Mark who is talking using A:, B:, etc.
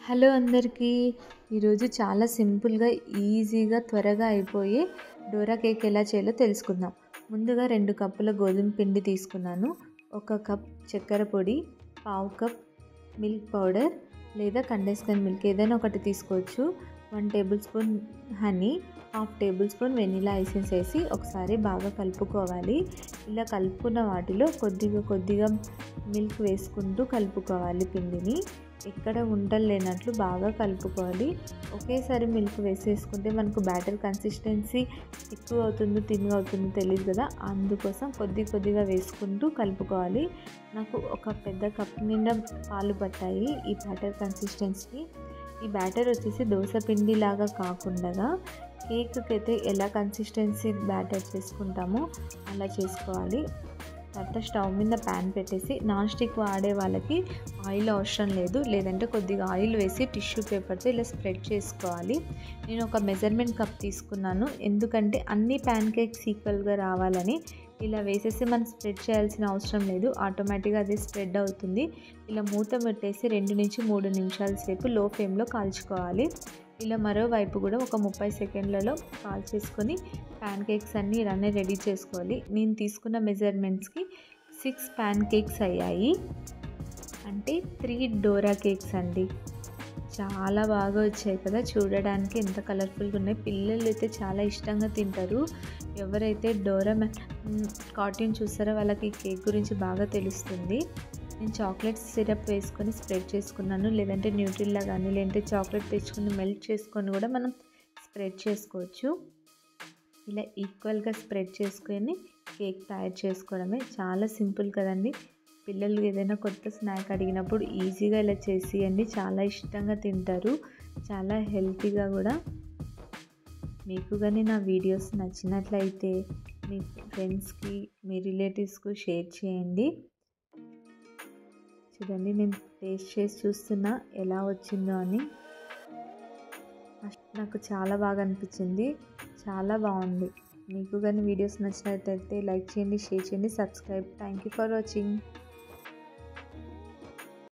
A: Hello అందరికీ. ఈరోజు చాలా సింపుల్గా ఈజీగా త్వరగా అయిపోయే డోరా కేక్ ఎలా చేయాలో తెలుసుకుందాం. ముందుగా 2 కప్పుల గోధుమ పిండి తీసుకున్నాను. 1 కప్ చక్కెర పొడి, పావు కప్ మిల్క్ పౌడర్ లేదా కండెన్స్డ్ మిల్క్ ఏదైనా ఒకటి తీసుకోవచ్చు. 1 table spoon honey, 1/2 table spoon vanilla essence వేసి ఒకసారి బాగా కలుపుకోవాలి. ఇలా కలుపుకున్న వాటిలో కొద్దిగా మిల్క్ వేసుకుంటూ కలుపుకోవాలి. పిండిని ఎక్కడ ఉండలు లేనట్లు బాగా కలుపుకోవాలి. ఒకేసారి మిల్క్ వేసేసుకుంటే మనకు బ్యాటర్ కన్సిస్టెన్సీ ఎక్కువ అవుతుందో థిన్గా అవుతుందో తెలియదు కదా, అందుకోసం కొద్దిగా వేసుకుంటూ కలుపుకోవాలి. నాకు ఒక పెద్ద కప్ నిండా పాలు పట్టాయి ఈ బ్యాటర్ కన్సిస్టెన్సీ. ఈ బ్యాటర్ వచ్చేసి దోశ పిండి లాగా కాకుండా కేక్కి అయితే ఎలా కన్సిస్టెన్సీ బ్యాటర్ చేసుకుంటామో అలా చేసుకోవాలి. తర్వాత స్టవ్ మీద ప్యాన్ పెట్టేసి, నాన్ స్టిక్ వాడే వాళ్ళకి ఆయిల్ అవసరం లేదు, లేదంటే కొద్దిగా ఆయిల్ వేసి టిష్యూ పేపర్తో ఇలా స్ప్రెడ్ చేసుకోవాలి. నేను ఒక మెజర్మెంట్ కప్ తీసుకున్నాను, ఎందుకంటే అన్ని ప్యాన్ కేక్స్ ఈక్వల్గా రావాలని. ఇలా వేసేసి మనం స్ప్రెడ్ చేయాల్సిన అవసరం లేదు, ఆటోమేటిక్గా అది స్ప్రెడ్ అవుతుంది. ఇలా మూత పెట్టేసి 2 నుంచి 3 నిమిషాల సేపు లో ఫ్లేమ్లో కాల్చుకోవాలి. ఇలా మరోవైపు కూడా ఒక 30 సెకండ్లలో కాల్చేసుకొని ప్యాన్ కేక్స్ అన్నీ ఇలానే రెడీ చేసుకోవాలి. నేను తీసుకున్న మెజర్మెంట్స్కి 6 ప్యాన్ కేక్స్ అయ్యాయి, అంటే 3 డోరా కేక్స్ అండి. చాలా బాగా వచ్చాయి కదా, చూడడానికి ఎంత కలర్ఫుల్గా ఉన్నాయి. పిల్లలు అయితే చాలా ఇష్టంగా తింటారు. ఎవరైతే డోరా కార్టూన్ చూస్తారో వాళ్ళకి ఈ కేక్ గురించి బాగా తెలుస్తుంది. నేను చాక్లెట్ సిరప్ వేసుకొని స్ప్రెడ్ చేసుకున్నాను, లేదంటే న్యూట్రిల్లా కానీ లేదంటే చాక్లెట్ తెచ్చుకొని మెల్ట్ చేసుకొని కూడా మనం స్ప్రెడ్ చేసుకోవచ్చు. ఇలా ఈక్వల్గా స్ప్రెడ్ చేసుకొని కేక్ తయారు చేసుకోవడమే. చాలా సింపుల్ కదండి. పిల్లలు ఏదైనా కొత్త స్నాక్ అడిగినప్పుడు ఈజీగా ఇలా చేసియండి, చాలా ఇష్టంగా తింటారు, చాలా హెల్తీగా కూడా. మీకు కానీ నా వీడియోస్ నచ్చినట్లయితే మీ ఫ్రెండ్స్కి, మీ రిలేటివ్స్కి షేర్ చేయండి. చూడండి, నేను టేస్ట్ చేసి చూస్తున్నా ఎలా వచ్చిందో అని. నాకు చాలా బాగా అనిపించింది, చాలా బాగుంది. మీకు కానీ వీడియోస్ నచ్చినట్లయితే లైక్ చేయండి, షేర్ చేయండి, subscribe. Thank you for watching.